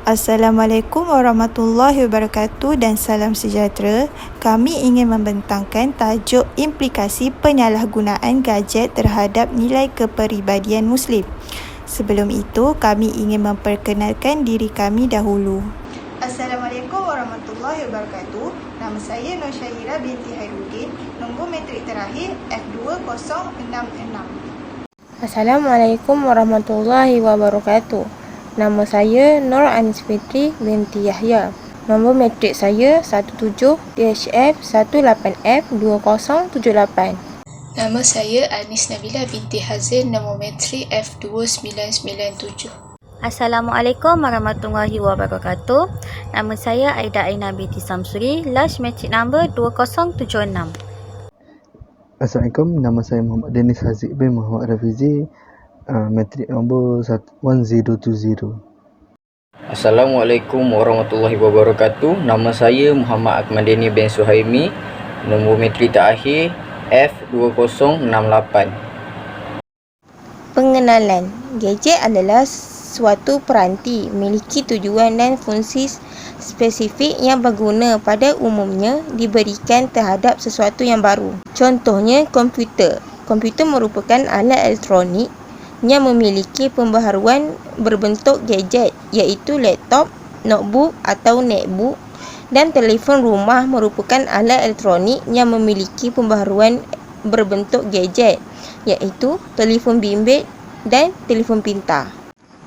Assalamualaikum warahmatullahi wabarakatuh dan salam sejahtera. Kami ingin membentangkan tajuk implikasi penyalahgunaan gadget terhadap nilai kepribadian Muslim. Sebelum itu, kami ingin memperkenalkan diri kami dahulu. Assalamualaikum warahmatullahi wabarakatuh. Nama saya Nur Syahira binti Hairuddin, nombor matrik terakhir F2066. Assalamualaikum warahmatullahi wabarakatuh. Nama saya Nur Anis Fitri binti Yahya. Nombor matrik saya 17DHF18F2078. Nama saya Anis Nabila binti Hazin, nombor matrik F2997. Assalamualaikum warahmatullahi wabarakatuh. Nama saya Aida Aina binti Samsuri, last matrik number 2076. Assalamualaikum, nama saya Muhammad Dennis Haziq bin Muhammad Rafizi, matrik nombor 1020. Assalamualaikum warahmatullahi wabarakatuh. Nama saya Muhammad Akmadeni bin Suhaimi, nombor matrik terakhir F2068. Pengenalan. Gadget adalah suatu peranti memiliki tujuan dan fungsi spesifik yang berguna pada umumnya diberikan terhadap sesuatu yang baru. Contohnya komputer. Komputer merupakan alat elektronik yang memiliki pembaharuan berbentuk gadget iaitu laptop, notebook atau netbook, dan telefon rumah merupakan alat elektronik yang memiliki pembaharuan berbentuk gadget iaitu telefon bimbit dan telefon pintar.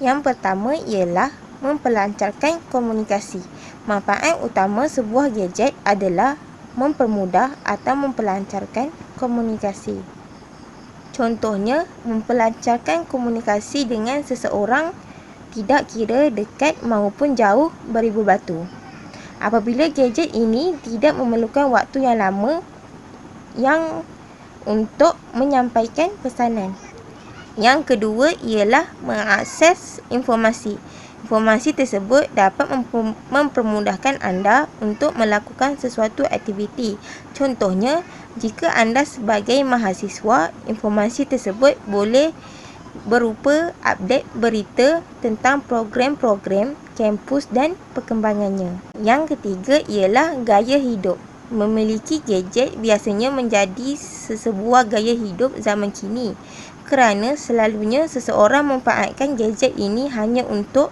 Yang pertama ialah memperlancarkan komunikasi. Manfaat utama sebuah gadget adalah mempermudah atau memperlancarkan komunikasi. Contohnya, memperlancarkan komunikasi dengan seseorang tidak kira dekat maupun jauh beribu batu. Apabila gadget ini tidak memerlukan waktu yang lama untuk menyampaikan pesanan. Yang kedua ialah mengakses informasi. Informasi tersebut dapat mempermudahkan anda untuk melakukan sesuatu aktiviti. Contohnya, jika anda sebagai mahasiswa, informasi tersebut boleh berupa update berita tentang program-program kampus dan perkembangannya. Yang ketiga ialah gaya hidup. Memiliki gadget biasanya menjadi sebuah gaya hidup zaman kini, kerana selalunya seseorang memanfaatkan gadget ini hanya untuk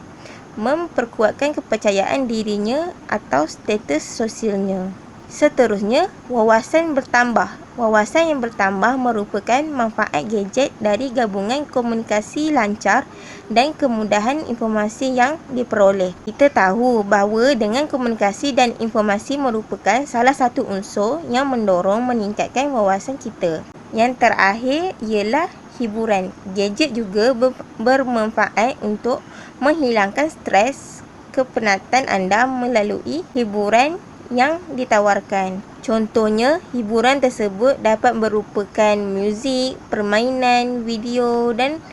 memperkuatkan kepercayaan dirinya atau status sosialnya. Seterusnya, wawasan bertambah. Wawasan yang bertambah merupakan manfaat gadget dari gabungan komunikasi lancar dan kemudahan informasi yang diperoleh. Kita tahu bahawa dengan komunikasi dan informasi merupakan salah satu unsur yang mendorong meningkatkan wawasan kita. Yang terakhir ialah hiburan. Gadget juga bermanfaat untuk menghilangkan stres kepenatan anda melalui hiburan yang ditawarkan. Contohnya, hiburan tersebut dapat merupakan muzik, permainan, video dan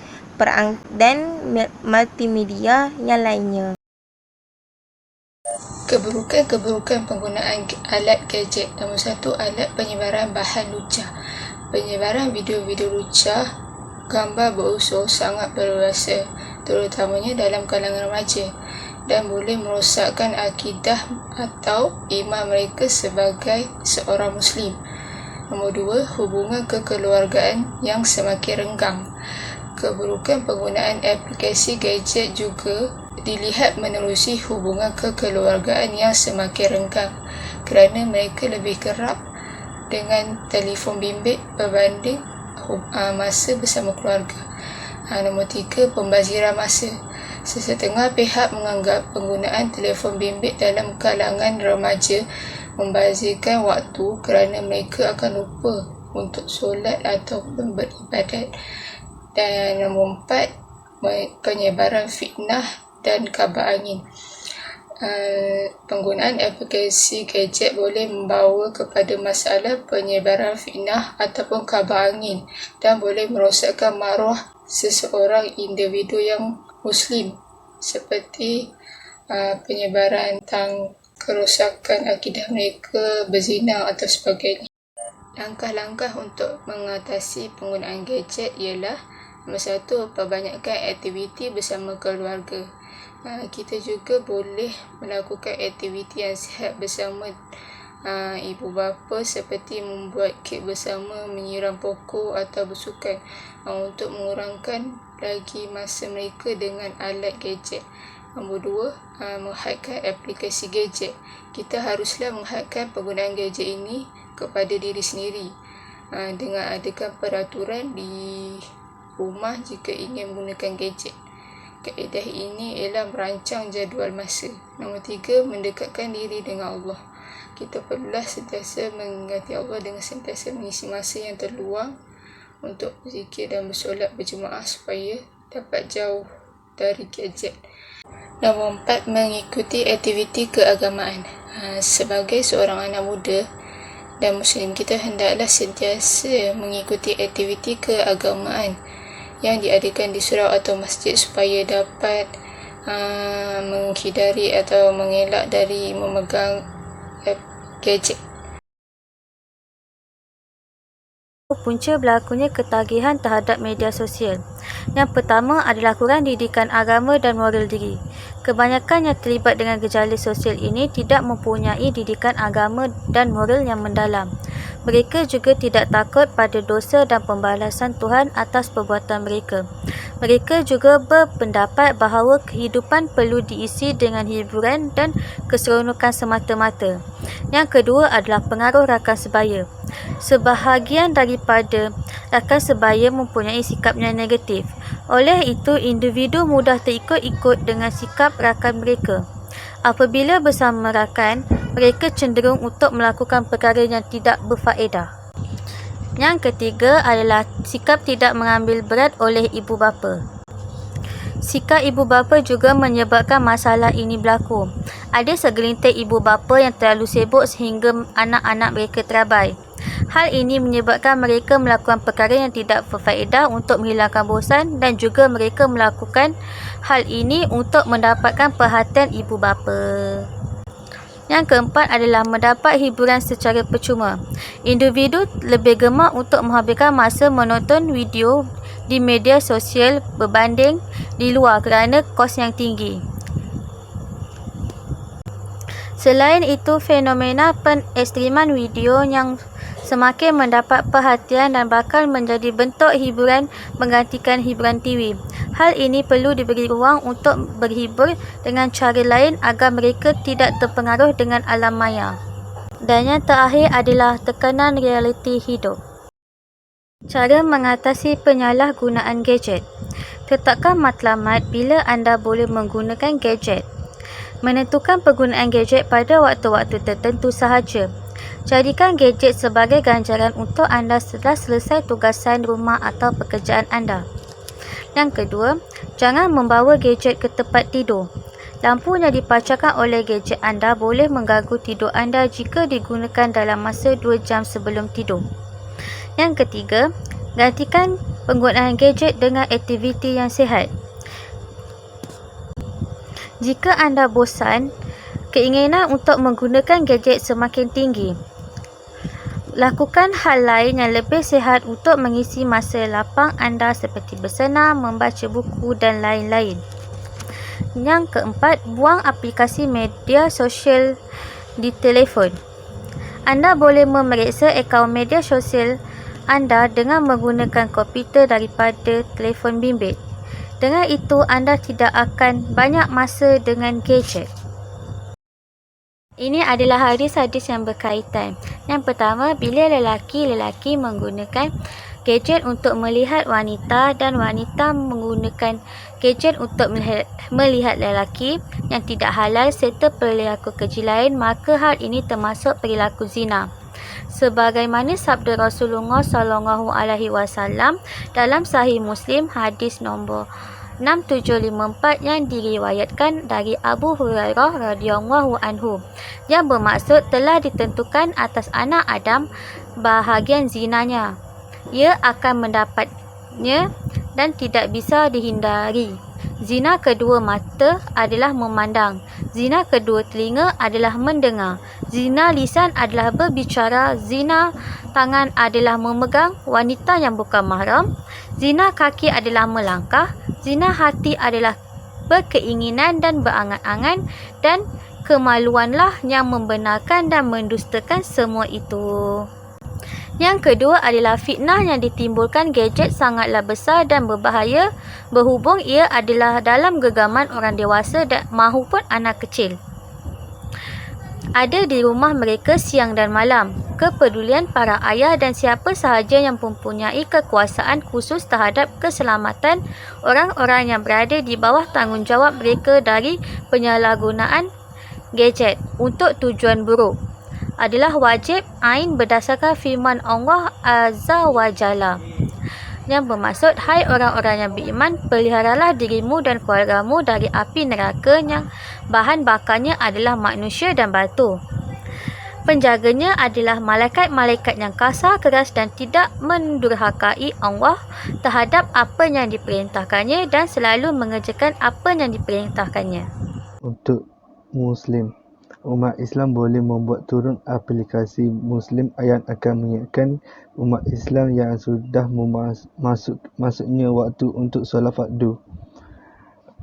multimedia yang lainnya. Keburukan penggunaan alat gadget. Nombor 1, alat penyebaran bahan lucah. Penyebaran video-video lucah, gambar berunsur sangat berleluasa, terutamanya dalam kalangan remaja, dan boleh merosakkan akidah atau iman mereka sebagai seorang Muslim. Nombor 2, hubungan kekeluargaan yang semakin renggang. Keburukan penggunaan aplikasi gadget juga dilihat menerusi hubungan kekeluargaan yang semakin renggang kerana mereka lebih kerap dengan telefon bimbit berbanding masa bersama keluarga. Nombor 3, pembaziran masa. Sesetengah pihak menganggap penggunaan telefon bimbit dalam kalangan remaja membazirkan waktu kerana mereka akan lupa untuk solat ataupun beribadat. Dan nombor 4, penyebaran fitnah dan kabar angin. Penggunaan aplikasi gadget boleh membawa kepada masalah penyebaran fitnah ataupun kabar angin dan boleh merosakkan maruah seseorang individu yang Muslim, seperti penyebaran tentang kerosakan akidah mereka, berzina atau sebagainya. Langkah-langkah untuk mengatasi penggunaan gadget ialah nombor 1, perbanyakkan aktiviti bersama keluarga. Kita juga boleh melakukan aktiviti yang sihat bersama ibu bapa seperti membuat kek bersama, menyiram pokok atau bersukan untuk mengurangkan lagi masa mereka dengan alat gadget. Nombor 2, menghadkan aplikasi gadget. Kita haruslah menghadkan penggunaan gadget ini kepada diri sendiri dengan adakan peraturan di rumah jika ingin menggunakan gadget. Kaedah ini ialah merancang jadual masa. Nombor 3, mendekatkan diri dengan Allah. Kita perlulah sentiasa mengingati Allah dengan sentiasa mengisi masa yang terluang untuk berzikir dan bersolat berjemaah supaya dapat jauh dari gadget. Nombor 4, mengikuti aktiviti keagamaan. Sebagai seorang anak muda dan Muslim, kita hendaklah sentiasa mengikuti aktiviti keagamaan yang diadakan di surau atau masjid supaya dapat menghindari atau mengelak dari memegang gadget. Punca berlakunya ketagihan terhadap media sosial. Yang pertama adalah kurang didikan agama dan moral diri. Kebanyakan yang terlibat dengan gejala sosial ini tidak mempunyai didikan agama dan moral yang mendalam. Mereka juga tidak takut pada dosa dan pembalasan Tuhan atas perbuatan mereka. Mereka juga berpendapat bahawa kehidupan perlu diisi dengan hiburan dan keseronokan semata-mata. Yang kedua adalah pengaruh rakan sebaya. Sebahagian daripada rakan sebaya mempunyai sikap yang negatif. Oleh itu, individu mudah terikut-ikut dengan sikap rakan mereka. Apabila bersama rakan, mereka cenderung untuk melakukan perkara yang tidak berfaedah. Yang ketiga adalah sikap tidak mengambil berat oleh ibu bapa. Sikap ibu bapa juga menyebabkan masalah ini berlaku. Ada segelintir ibu bapa yang terlalu sibuk sehingga anak-anak mereka terabai. Hal ini menyebabkan mereka melakukan perkara yang tidak berfaedah untuk menghilangkan bosan dan juga mereka melakukan hal ini untuk mendapatkan perhatian ibu bapa. Yang keempat adalah mendapat hiburan secara percuma. Individu lebih gemar untuk menghabiskan masa menonton video di media sosial berbanding di luar kerana kos yang tinggi. Selain itu, fenomena penekstriman video yang semakin mendapat perhatian dan bakal menjadi bentuk hiburan menggantikan hiburan TV. Hal ini perlu diberi ruang untuk berhibur dengan cara lain agar mereka tidak terpengaruh dengan alam maya. Dan yang terakhir adalah tekanan realiti hidup. Cara mengatasi penyalahgunaan gadget. Tetapkan matlamat bila anda boleh menggunakan gadget. Menentukan penggunaan gadget pada waktu-waktu tertentu sahaja. Jadikan gadget sebagai ganjaran untuk anda setelah selesai tugasan rumah atau pekerjaan anda. Yang kedua, jangan membawa gadget ke tempat tidur. Lampu yang dipancarkan oleh gadget anda boleh mengganggu tidur anda jika digunakan dalam masa 2 jam sebelum tidur. Yang ketiga, gantikan penggunaan gadget dengan aktiviti yang sihat. Jika anda bosan, keinginan untuk menggunakan gadget semakin tinggi. Lakukan hal lain yang lebih sihat untuk mengisi masa lapang anda seperti bersenam, membaca buku dan lain-lain. Yang keempat, buang aplikasi media sosial di telefon. Anda boleh memeriksa akaun media sosial anda dengan menggunakan komputer daripada telefon bimbit. Dengan itu, anda tidak akan banyak masa dengan gadget. Ini adalah hadis-hadis yang berkaitan. Yang pertama, bila lelaki menggunakan gadget untuk melihat wanita dan wanita menggunakan gadget untuk melihat lelaki yang tidak halal serta perilaku keji lain, maka hal ini termasuk perilaku zina. Sebagaimana sabda Rasulullah SAW dalam Sahih Muslim hadis nombor 6754 yang diriwayatkan dari Abu Hurairah radhiyallahu anhu, yang bermaksud telah ditentukan atas anak Adam bahagian zinanya. Ia akan mendapatnya dan tidak bisa dihindari. Zina kedua mata adalah memandang. Zina kedua telinga adalah mendengar. Zina lisan adalah berbicara. Zina tangan adalah memegang wanita yang bukan mahram. Zina kaki adalah melangkah. Zina hati adalah berkeinginan dan berangan-angan, dan kemaluanlah yang membenarkan dan mendustakan semua itu. Yang kedua adalah fitnah yang ditimbulkan gadget sangatlah besar dan berbahaya berhubung ia adalah dalam genggaman orang dewasa dan mahupun anak kecil. Ada di rumah mereka siang dan malam. Kepedulian para ayah dan siapa sahaja yang mempunyai kekuasaan khusus terhadap keselamatan orang-orang yang berada di bawah tanggungjawab mereka dari penyalahgunaan gadget untuk tujuan buruk adalah wajib ain berdasarkan firman Allah Azza wa Jalla yang bermaksud, hai orang-orang yang beriman, peliharalah dirimu dan keluargamu dari api neraka yang bahan bakarnya adalah manusia dan batu. Penjaganya adalah malaikat-malaikat yang kasar, keras dan tidak mendurhakai Allah terhadap apa yang diperintahkannya dan selalu mengerjakan apa yang diperintahkannya. Untuk Muslim, umat Islam boleh membuat turun aplikasi Muslim yang akan mengingatkan umat Islam yang sudah masuknya waktu untuk solat fardu.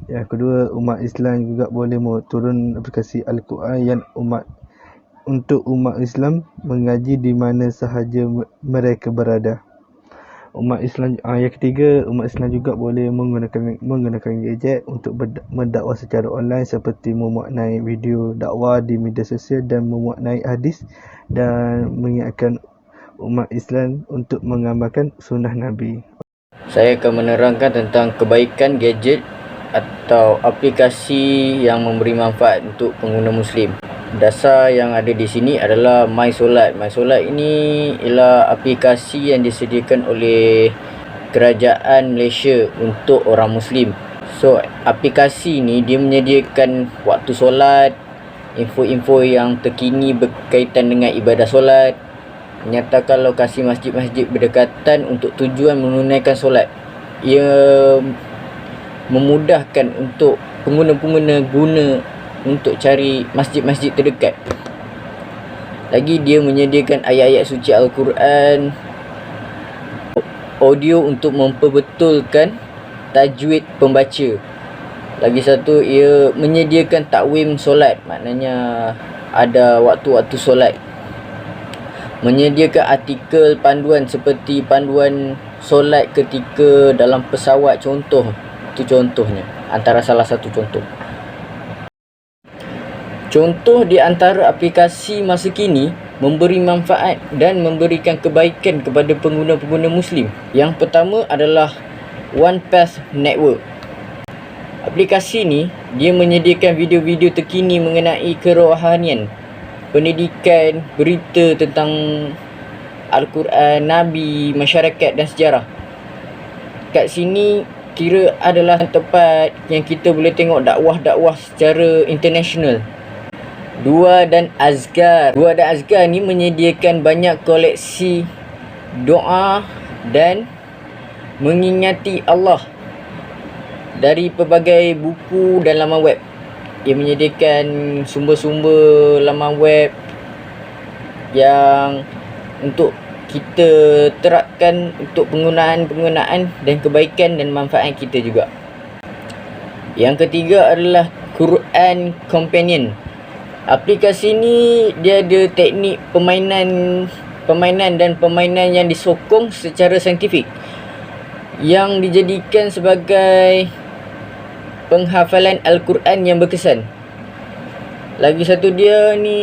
Yang kedua, umat Islam juga boleh turun aplikasi Al-Quran yang untuk umat Islam mengaji di mana sahaja mereka berada. Yang ketiga, umat Islam juga boleh menggunakan gadget untuk mendakwah secara online seperti memaknai video dakwah di media sosial dan memaknai hadis dan mengingatkan umat Islam untuk mengamalkan sunnah Nabi. Saya akan menerangkan tentang kebaikan gadget atau aplikasi yang memberi manfaat untuk pengguna Muslim. Dasar yang ada di sini adalah MySolat. MySolat ini ialah aplikasi yang disediakan oleh kerajaan Malaysia untuk orang Muslim. So, aplikasi ini dia menyediakan waktu solat, info-info yang terkini berkaitan dengan ibadah solat, menyatakan lokasi masjid-masjid berdekatan untuk tujuan menunaikan solat. Ia memudahkan untuk pengguna-pengguna guna untuk cari masjid-masjid terdekat. Lagi dia menyediakan ayat-ayat suci Al-Quran, audio untuk memperbetulkan tajwid pembaca. Lagi satu, ia menyediakan takwim solat, maknanya ada waktu-waktu solat. Menyediakan artikel panduan seperti panduan solat ketika dalam pesawat, contoh. Itu contohnya, antara salah satu contoh. Contoh di antara aplikasi masa kini memberi manfaat dan memberikan kebaikan kepada pengguna-pengguna Muslim. Yang pertama adalah One Path Network. Aplikasi ni dia menyediakan video-video terkini mengenai kerohanian, pendidikan, berita tentang Al-Quran, Nabi, masyarakat dan sejarah. Kat sini kira adalah tempat yang kita boleh tengok dakwah-dakwah secara international. Dua dan Azkar ni menyediakan banyak koleksi doa dan mengingati Allah dari pelbagai buku dan laman web. Ia menyediakan sumber-sumber laman web yang untuk kita terapkan untuk penggunaan dan kebaikan dan manfaat kita juga. Yang ketiga adalah Quran Companion. Aplikasi ni dia ada teknik permainan yang disokong secara saintifik yang dijadikan sebagai penghafalan Al-Quran yang berkesan. Lagi satu, dia ni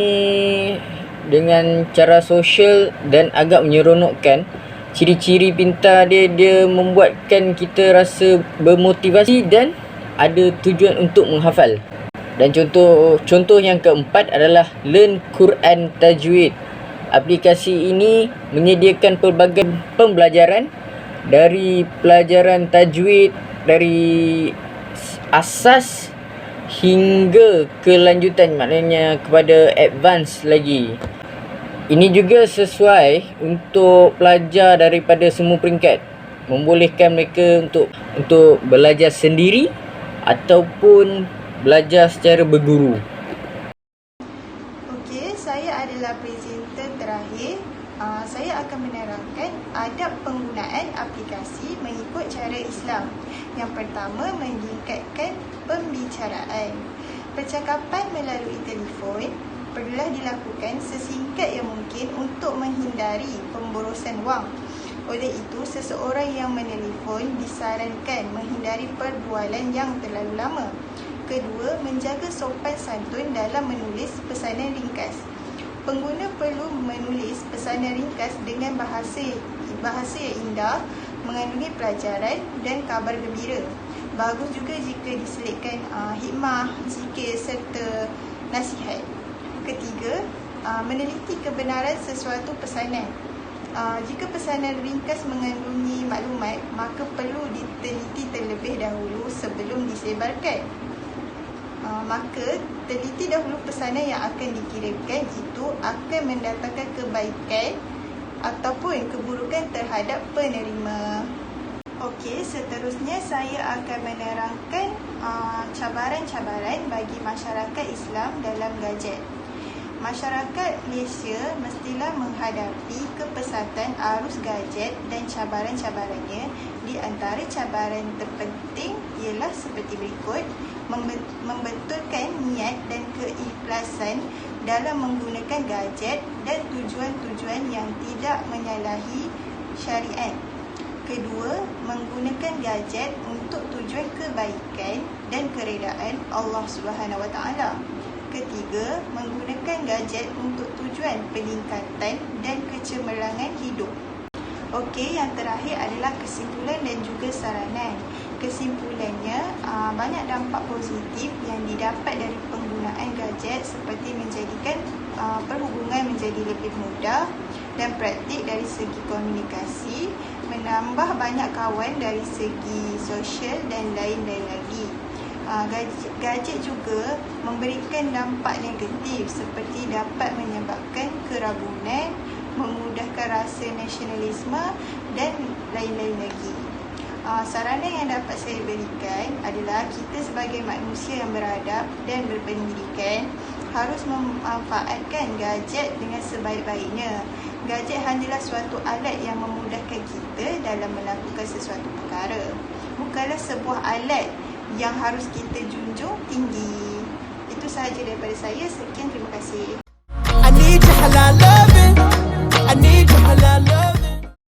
dengan cara sosial dan agak menyeronokkan. Ciri-ciri pintar dia membuatkan kita rasa bermotivasi dan ada tujuan untuk menghafal. Dan contoh yang keempat adalah Learn Quran Tajwid. Aplikasi ini menyediakan pelbagai pembelajaran dari pelajaran tajwid dari asas hingga kelanjutan, maknanya kepada advance lagi. Ini juga sesuai untuk pelajar daripada semua peringkat, membolehkan mereka untuk belajar sendiri ataupun belajar secara berguru. Okey, saya adalah presenter terakhir. Saya akan menerangkan adab penggunaan aplikasi mengikut cara Islam. Yang pertama, meningkatkan pembicaraan. Percakapan melalui telefon perlulah dilakukan sesingkat yang mungkin untuk menghindari pemborosan wang. Oleh itu, seseorang yang menelefon disarankan menghindari perbualan yang terlalu lama. Kedua, menjaga sopan santun dalam menulis pesanan ringkas. Pengguna perlu menulis pesanan ringkas dengan bahasa yang indah, mengandungi pelajaran dan kabar gembira. Bagus juga jika diselitkan hikmah, zikir serta nasihat. Ketiga, meneliti kebenaran sesuatu pesanan. Jika pesanan ringkas mengandungi maklumat, maka perlu diteliti terlebih dahulu sebelum disebarkan. Maka teliti dahulu pesanan yang akan dikirimkan itu akan mendatangkan kebaikan ataupun keburukan terhadap penerima. Okey, seterusnya saya akan menerangkan cabaran-cabaran bagi masyarakat Islam dalam gadget. Masyarakat Malaysia mestilah menghadapi kepesatan arus gadget dan cabaran-cabarannya. Di antara cabaran terpenting ialah seperti berikut: membetulkan niat dan keikhlasan dalam menggunakan gadget dan tujuan-tujuan yang tidak menyalahi syariat. Kedua, menggunakan gadget untuk tujuan kebaikan dan keredaan Allah SWT. Ketiga, menggunakan gadget untuk tujuan peningkatan dan kecemerlangan hidup. Okey, yang terakhir adalah kesimpulan dan juga saranan. Kesimpulannya, banyak dampak positif yang didapat dari penggunaan gadget seperti menjadikan perhubungan menjadi lebih mudah dan praktik dari segi komunikasi, menambah banyak kawan dari segi sosial dan lain-lain lagi. Gadget juga memberikan dampak negatif seperti dapat menyebabkan kerabunan, memudahkan rasa nasionalisme dan lain-lain lagi. Saranan yang dapat saya berikan adalah kita sebagai manusia yang beradab dan berpendidikan harus memanfaatkan gadget dengan sebaik-baiknya. Gadget hanyalah suatu alat yang memudahkan kita dalam melakukan sesuatu perkara. Bukanlah sebuah alat yang harus kita junjung tinggi. Itu sahaja daripada saya. Sekian, terima kasih. I need your halal loving. I need your halal loving.